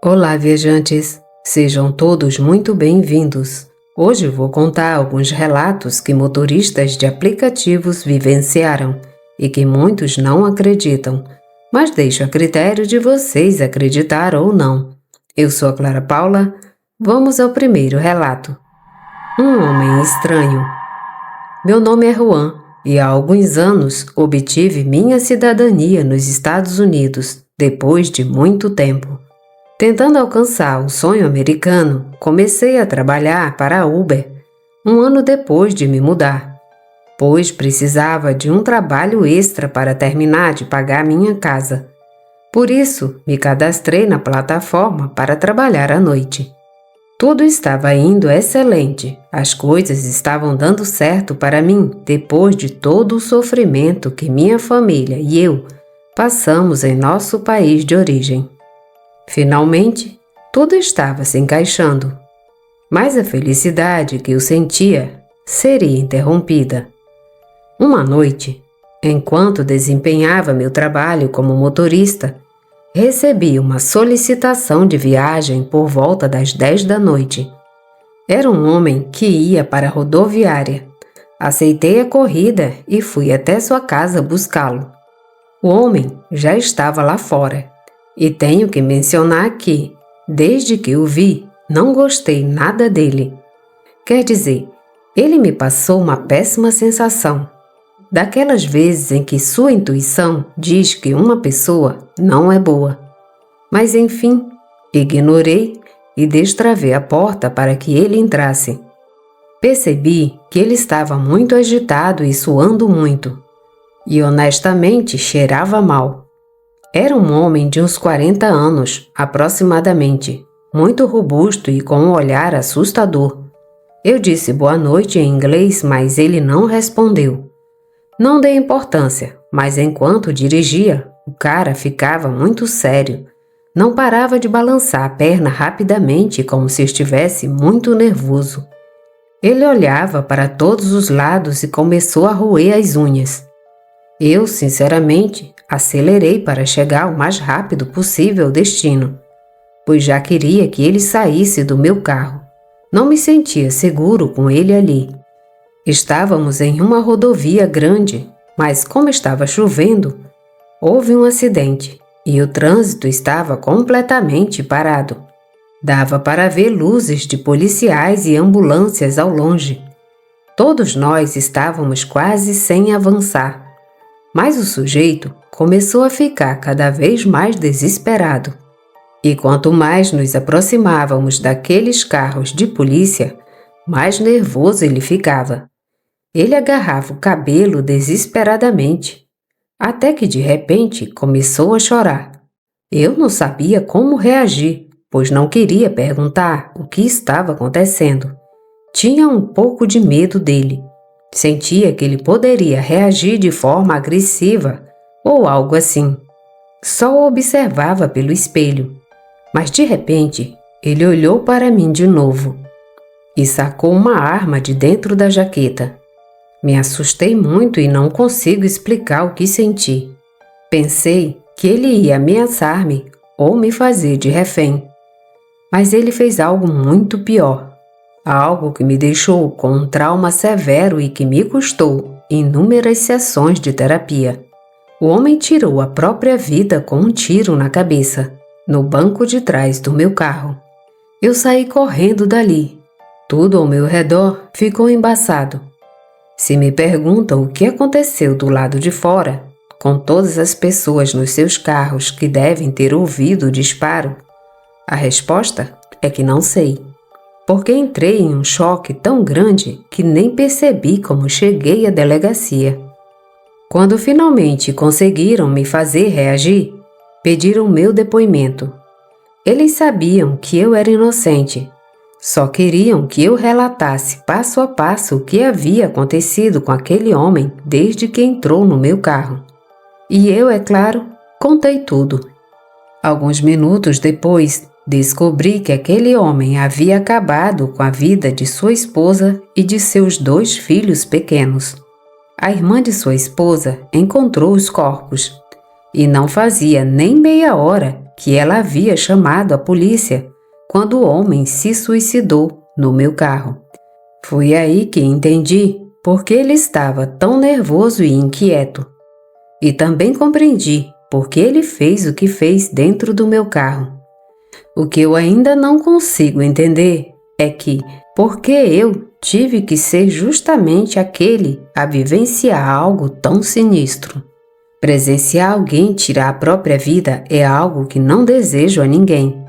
Olá, viajantes! Sejam todos muito bem-vindos. Hoje vou contar alguns relatos que motoristas de aplicativos vivenciaram e que muitos não acreditam, mas deixo a critério de vocês acreditar ou não. Eu sou a Clara Paula. Vamos ao primeiro relato. Um homem estranho. Meu nome é Juan e há alguns anos obtive minha cidadania nos Estados Unidos, depois de muito tempo. Tentando alcançar o sonho americano, comecei a trabalhar para a Uber um ano depois de me mudar, pois precisava de um trabalho extra para terminar de pagar minha casa. Por isso, me cadastrei na plataforma para trabalhar à noite. Tudo estava indo excelente, as coisas estavam dando certo para mim depois de todo o sofrimento que minha família e eu passamos em nosso país de origem. Finalmente, tudo estava se encaixando, mas a felicidade que eu sentia seria interrompida. Uma noite, enquanto desempenhava meu trabalho como motorista, recebi uma solicitação de viagem por volta das 10 da noite. Era um homem que ia para a rodoviária. Aceitei a corrida e fui até sua casa buscá-lo. O homem já estava lá fora. E tenho que mencionar que, desde que o vi, não gostei nada dele. Quer dizer, ele me passou uma péssima sensação. Daquelas vezes em que sua intuição diz que uma pessoa não é boa. Mas enfim, ignorei e destravei a porta para que ele entrasse. Percebi que ele estava muito agitado e suando muito. E honestamente cheirava mal. Era um homem de uns 40 anos, aproximadamente, muito robusto e com um olhar assustador. Eu disse boa noite em inglês, mas ele não respondeu. Não dei importância, mas enquanto dirigia, o cara ficava muito sério. Não parava de balançar a perna rapidamente como se estivesse muito nervoso. Ele olhava para todos os lados e começou a roer as unhas. Eu, sinceramente, acelerei para chegar o mais rápido possível ao destino, pois já queria que ele saísse do meu carro. Não me sentia seguro com ele ali. Estávamos em uma rodovia grande, mas como estava chovendo, houve um acidente e o trânsito estava completamente parado. Dava para ver luzes de policiais e ambulâncias ao longe. Todos nós estávamos quase sem avançar, mas o sujeito começou a ficar cada vez mais desesperado. E quanto mais nos aproximávamos daqueles carros de polícia, mais nervoso ele ficava. Ele agarrava o cabelo desesperadamente, até que de repente começou a chorar. Eu não sabia como reagir, pois não queria perguntar o que estava acontecendo. Tinha um pouco de medo dele. Sentia que ele poderia reagir de forma agressiva ou algo assim. Só o observava pelo espelho, mas de repente ele olhou para mim de novo e sacou uma arma de dentro da jaqueta. Me assustei muito e não consigo explicar o que senti. Pensei que ele ia ameaçar-me ou me fazer de refém. Mas ele fez algo muito pior. Algo que me deixou com um trauma severo e que me custou inúmeras sessões de terapia. O homem tirou a própria vida com um tiro na cabeça, no banco de trás do meu carro. Eu saí correndo dali. Tudo ao meu redor ficou embaçado. Se me perguntam o que aconteceu do lado de fora, com todas as pessoas nos seus carros que devem ter ouvido o disparo, a resposta é que não sei, porque entrei em um choque tão grande que nem percebi como cheguei à delegacia. Quando finalmente conseguiram me fazer reagir, pediram meu depoimento. Eles sabiam que eu era inocente. Só queriam que eu relatasse passo a passo o que havia acontecido com aquele homem desde que entrou no meu carro. E eu, é claro, contei tudo. Alguns minutos depois, descobri que aquele homem havia acabado com a vida de sua esposa e de seus 2 filhos pequenos. A irmã de sua esposa encontrou os corpos, e não fazia nem meia hora que ela havia chamado a polícia quando o homem se suicidou no meu carro. Foi aí que entendi por que ele estava tão nervoso e inquieto. E também compreendi por que ele fez o que fez dentro do meu carro. O que eu ainda não consigo entender é que, por que eu tive que ser justamente aquele a vivenciar algo tão sinistro? Presenciar alguém tirar a própria vida é algo que não desejo a ninguém.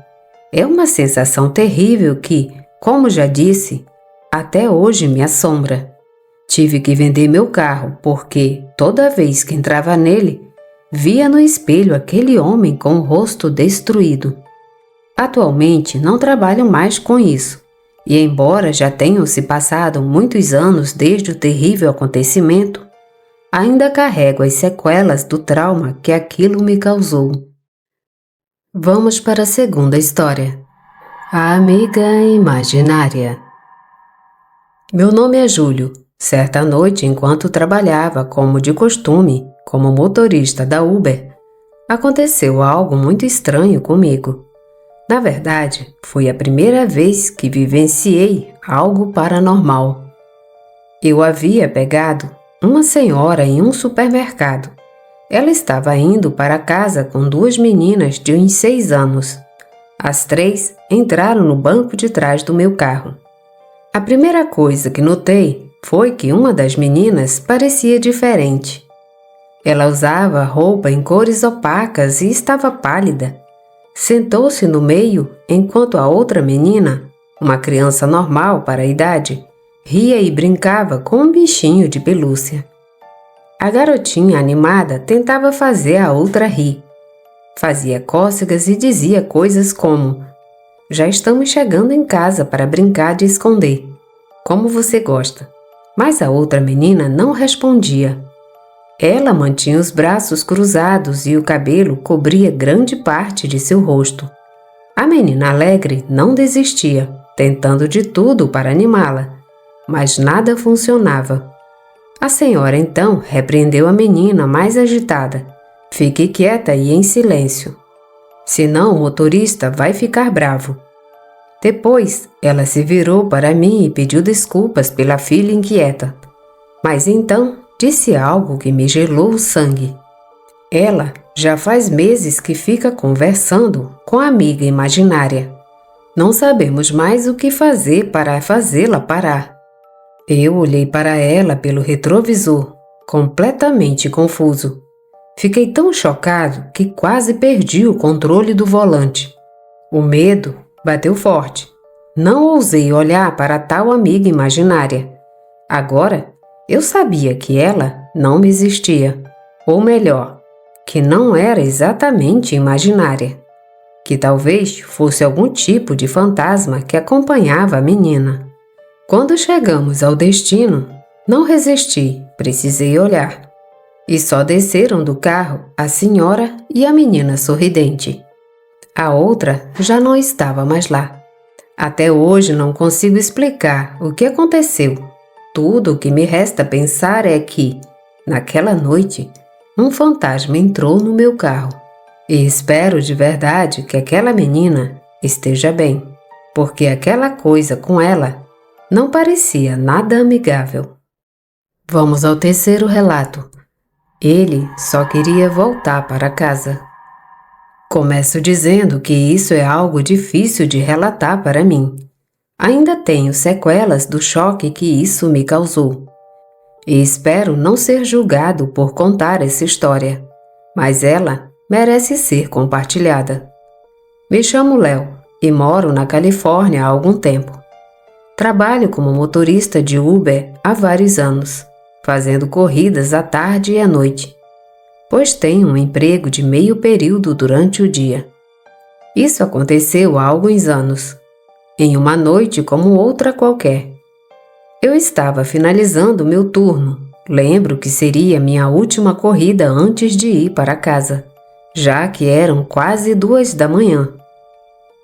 É uma sensação terrível que, como já disse, até hoje me assombra. Tive que vender meu carro porque, toda vez que entrava nele, via no espelho aquele homem com o rosto destruído. Atualmente não trabalho mais com isso, e embora já tenham se passado muitos anos desde o terrível acontecimento, ainda carrego as sequelas do trauma que aquilo me causou. Vamos para a segunda história. A amiga imaginária. Meu nome é Júlio. Certa noite, enquanto trabalhava como de costume, como motorista da Uber, aconteceu algo muito estranho comigo. Na verdade, foi a primeira vez que vivenciei algo paranormal. Eu havia pegado uma senhora em um supermercado. Ela estava indo para casa com duas meninas de uns 6 anos. As 3 entraram no banco de trás do meu carro. A primeira coisa que notei foi que uma das meninas parecia diferente. Ela usava roupa em cores opacas e estava pálida. Sentou-se no meio enquanto a outra menina, uma criança normal para a idade, ria e brincava com um bichinho de pelúcia. A garotinha animada tentava fazer a outra rir. Fazia cócegas e dizia coisas como: "Já estamos chegando em casa para brincar de esconder. Como você gosta?" Mas a outra menina não respondia. Ela mantinha os braços cruzados e o cabelo cobria grande parte de seu rosto. A menina alegre não desistia, tentando de tudo para animá-la, mas nada funcionava. A senhora então repreendeu a menina mais agitada. "Fique quieta e em silêncio, senão o motorista vai ficar bravo." Depois, ela se virou para mim e pediu desculpas pela filha inquieta. Mas então, disse algo que me gelou o sangue. Ela já faz meses que fica conversando com a amiga imaginária. Não sabemos mais o que fazer para fazê-la parar. Eu olhei para ela pelo retrovisor, completamente confuso. Fiquei tão chocado que quase perdi o controle do volante. O medo bateu forte. Não ousei olhar para tal amiga imaginária. Agora, eu sabia que ela não existia. Ou melhor, que não era exatamente imaginária. Que talvez fosse algum tipo de fantasma que acompanhava a menina. Quando chegamos ao destino, não resisti, precisei olhar. E só desceram do carro a senhora e a menina sorridente. A outra já não estava mais lá. Até hoje não consigo explicar o que aconteceu. Tudo o que me resta pensar é que, naquela noite, um fantasma entrou no meu carro. E espero de verdade que aquela menina esteja bem, porque aquela coisa com ela não parecia nada amigável. Vamos ao terceiro relato. Ele só queria voltar para casa. Começo dizendo que isso é algo difícil de relatar para mim. Ainda tenho sequelas do choque que isso me causou. E espero não ser julgado por contar essa história, mas ela merece ser compartilhada. Me chamo Léo e moro na Califórnia há algum tempo. Trabalho como motorista de Uber há vários anos, fazendo corridas à tarde e à noite, pois tenho um emprego de meio período durante o dia. Isso aconteceu há alguns anos, em uma noite como outra qualquer. Eu estava finalizando meu turno. Lembro que seria minha última corrida antes de ir para casa, já que eram quase 2 da manhã.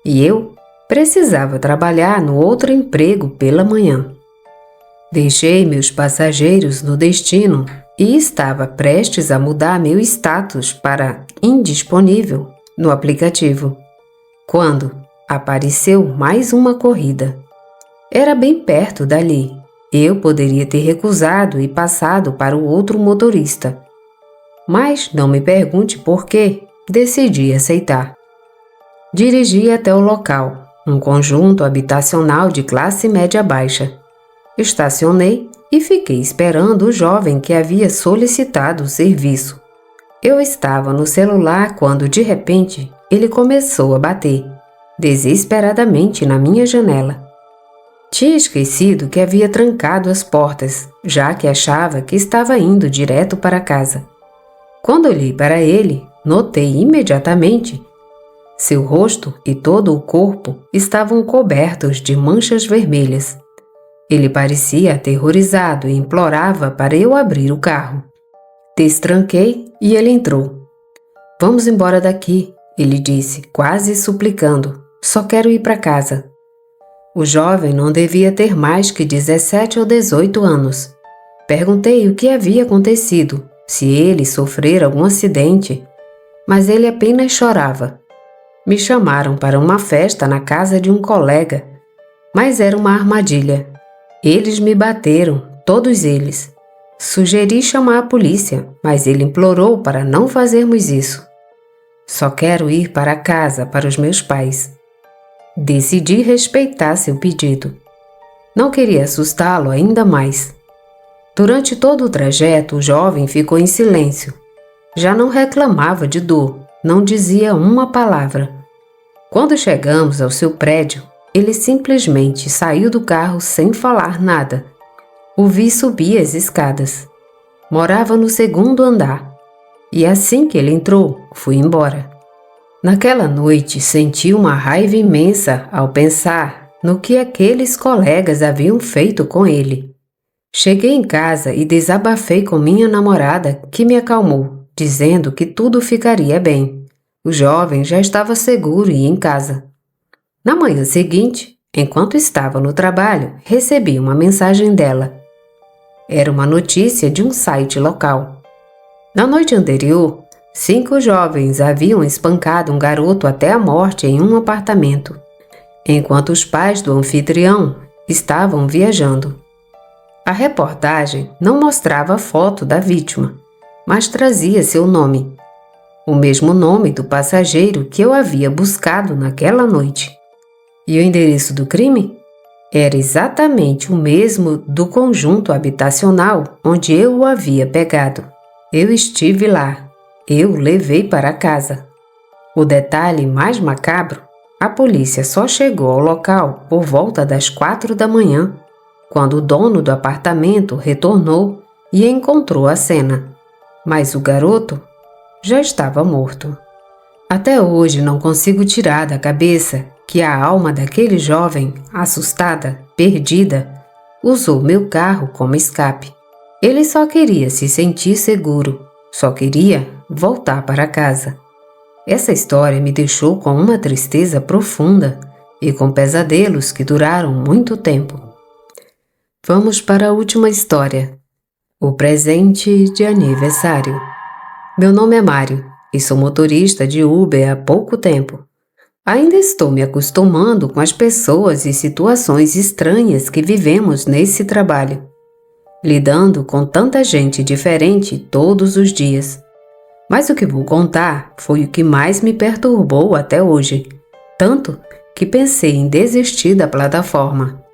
E eu precisava trabalhar no outro emprego pela manhã. Deixei meus passageiros no destino e estava prestes a mudar meu status para indisponível no aplicativo, quando apareceu mais uma corrida. Era bem perto dali. Eu poderia ter recusado e passado para o outro motorista. Mas não me pergunte por quê, decidi aceitar. Dirigi até o local, um conjunto habitacional de classe média baixa. Estacionei e fiquei esperando o jovem que havia solicitado o serviço. Eu estava no celular quando, de repente, ele começou a bater, desesperadamente na minha janela. Tinha esquecido que havia trancado as portas, já que achava que estava indo direto para casa. Quando olhei para ele, notei imediatamente seu rosto e todo o corpo estavam cobertos de manchas vermelhas. Ele parecia aterrorizado e implorava para eu abrir o carro. Destranquei e ele entrou. Vamos embora daqui, ele disse, quase suplicando. Só quero ir para casa. O jovem não devia ter mais que 17 ou 18 anos. Perguntei o que havia acontecido, se ele sofrera algum acidente, mas ele apenas chorava. Me chamaram para uma festa na casa de um colega, mas era uma armadilha. Eles me bateram, todos eles. Sugeri chamar a polícia, mas ele implorou para não fazermos isso. Só quero ir para casa, para os meus pais. Decidi respeitar seu pedido. Não queria assustá-lo ainda mais. Durante todo o trajeto, o jovem ficou em silêncio. Já não reclamava de dor, não dizia uma palavra. Quando chegamos ao seu prédio, ele simplesmente saiu do carro sem falar nada. O vi subir as escadas. Morava no segundo andar. E assim que ele entrou, fui embora. Naquela noite, senti uma raiva imensa ao pensar no que aqueles colegas haviam feito com ele. Cheguei em casa e desabafei com minha namorada, que me acalmou, dizendo que tudo ficaria bem. O jovem já estava seguro e em casa. Na manhã seguinte, enquanto estava no trabalho, recebi uma mensagem dela. Era uma notícia de um site local. Na noite anterior, 5 jovens haviam espancado um garoto até a morte em um apartamento, enquanto os pais do anfitrião estavam viajando. A reportagem não mostrava a foto da vítima, mas trazia seu nome, o mesmo nome do passageiro que eu havia buscado naquela noite. E o endereço do crime? Era exatamente o mesmo do conjunto habitacional onde eu o havia pegado. Eu estive lá. Eu o levei para casa. O detalhe mais macabro, a polícia só chegou ao local por volta das 4 da manhã, quando o dono do apartamento retornou e encontrou a cena. Mas o garoto já estava morto. Até hoje não consigo tirar da cabeça que a alma daquele jovem, assustada, perdida, usou meu carro como escape. Ele só queria se sentir seguro, só queria voltar para casa. Essa história me deixou com uma tristeza profunda e com pesadelos que duraram muito tempo. Vamos para a última história. O presente de aniversário. Meu nome é Mário e sou motorista de Uber há pouco tempo. Ainda estou me acostumando com as pessoas e situações estranhas que vivemos nesse trabalho, lidando com tanta gente diferente todos os dias. Mas o que vou contar foi o que mais me perturbou até hoje, tanto que pensei em desistir da plataforma.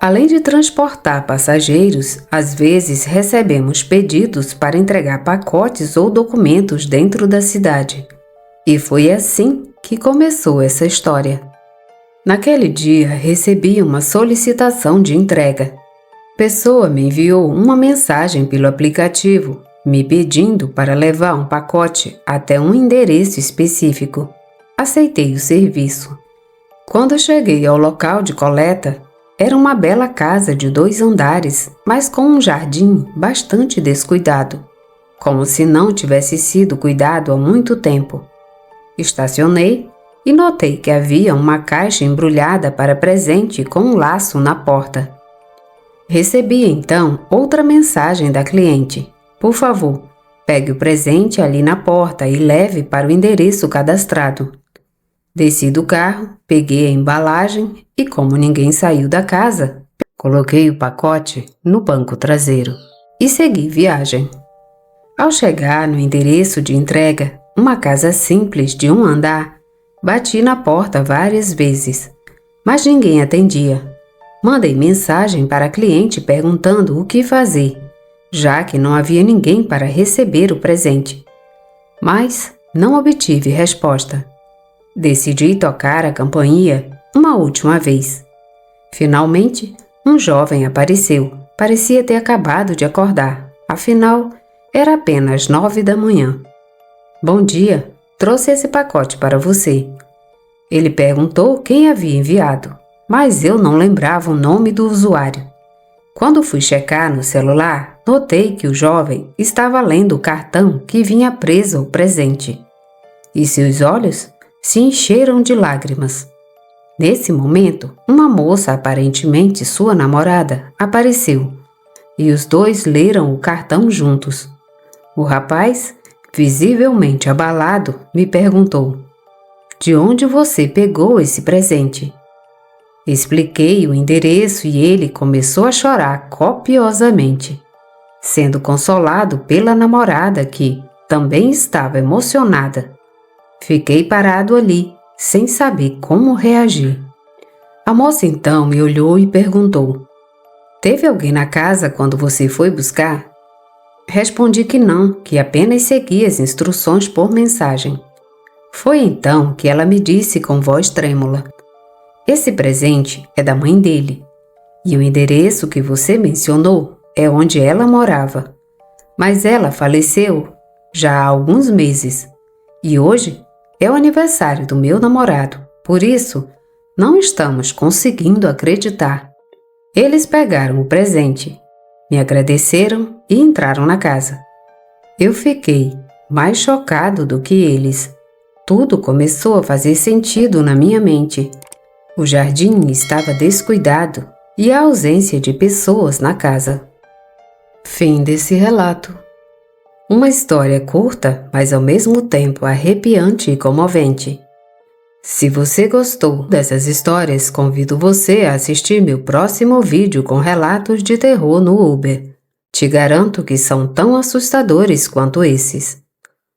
Além de transportar passageiros, às vezes recebemos pedidos para entregar pacotes ou documentos dentro da cidade. E foi assim que começou essa história. Naquele dia, recebi uma solicitação de entrega. Pessoa me enviou uma mensagem pelo aplicativo, me pedindo para levar um pacote até um endereço específico. Aceitei o serviço. Quando cheguei ao local de coleta, era uma bela casa de 2 andares, mas com um jardim bastante descuidado, como se não tivesse sido cuidado há muito tempo. Estacionei e notei que havia uma caixa embrulhada para presente com um laço na porta. Recebi então outra mensagem da cliente. Por favor, Pegue o presente ali na porta e leve para o endereço cadastrado. Desci do carro, peguei a embalagem e, como ninguém saiu da casa, coloquei o pacote no banco traseiro e segui viagem. Ao chegar no endereço de entrega, uma casa simples de um andar, bati na porta várias vezes, mas ninguém atendia. Mandei mensagem para a cliente perguntando o que fazer, já que não havia ninguém para receber o presente. Mas não obtive resposta. Decidi tocar a campainha uma última vez. Finalmente, um jovem apareceu. Parecia ter acabado de acordar. Afinal, era apenas 9 da manhã. Bom dia, trouxe esse pacote para você. Ele perguntou quem havia enviado, mas eu não lembrava o nome do usuário. Quando fui checar no celular, notei que o jovem estava lendo o cartão que vinha preso ao presente. E seus olhos se encheram de lágrimas. Nesse momento, uma moça, aparentemente sua namorada, apareceu, e os dois leram o cartão juntos. O rapaz, visivelmente abalado, me perguntou: "De onde você pegou esse presente?" Expliquei o endereço e ele começou a chorar copiosamente, sendo consolado pela namorada que também estava emocionada. Fiquei parado ali, sem saber como reagir. A moça então me olhou e perguntou: "Teve alguém na casa quando você foi buscar?" Respondi que não, que apenas segui as instruções por mensagem. Foi então que ela me disse com voz trêmula: "Esse presente é da mãe dele, e o endereço que você mencionou é onde ela morava. Mas ela faleceu já há alguns meses, e hoje é o aniversário do meu namorado, por isso não estamos conseguindo acreditar." Eles pegaram o presente, me agradeceram e entraram na casa. Eu fiquei mais chocado do que eles. Tudo começou a fazer sentido na minha mente. O jardim estava descuidado e a ausência de pessoas na casa. Fim desse relato. Uma história curta, mas ao mesmo tempo arrepiante e comovente. Se você gostou dessas histórias, convido você a assistir meu próximo vídeo com relatos de terror no Uber. Te garanto que são tão assustadores quanto esses.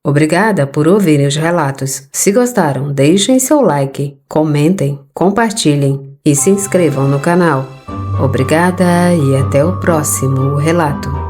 Obrigada por ouvirem os relatos. Se gostaram, deixem seu like, comentem, compartilhem e se inscrevam no canal. Obrigada e até o próximo relato.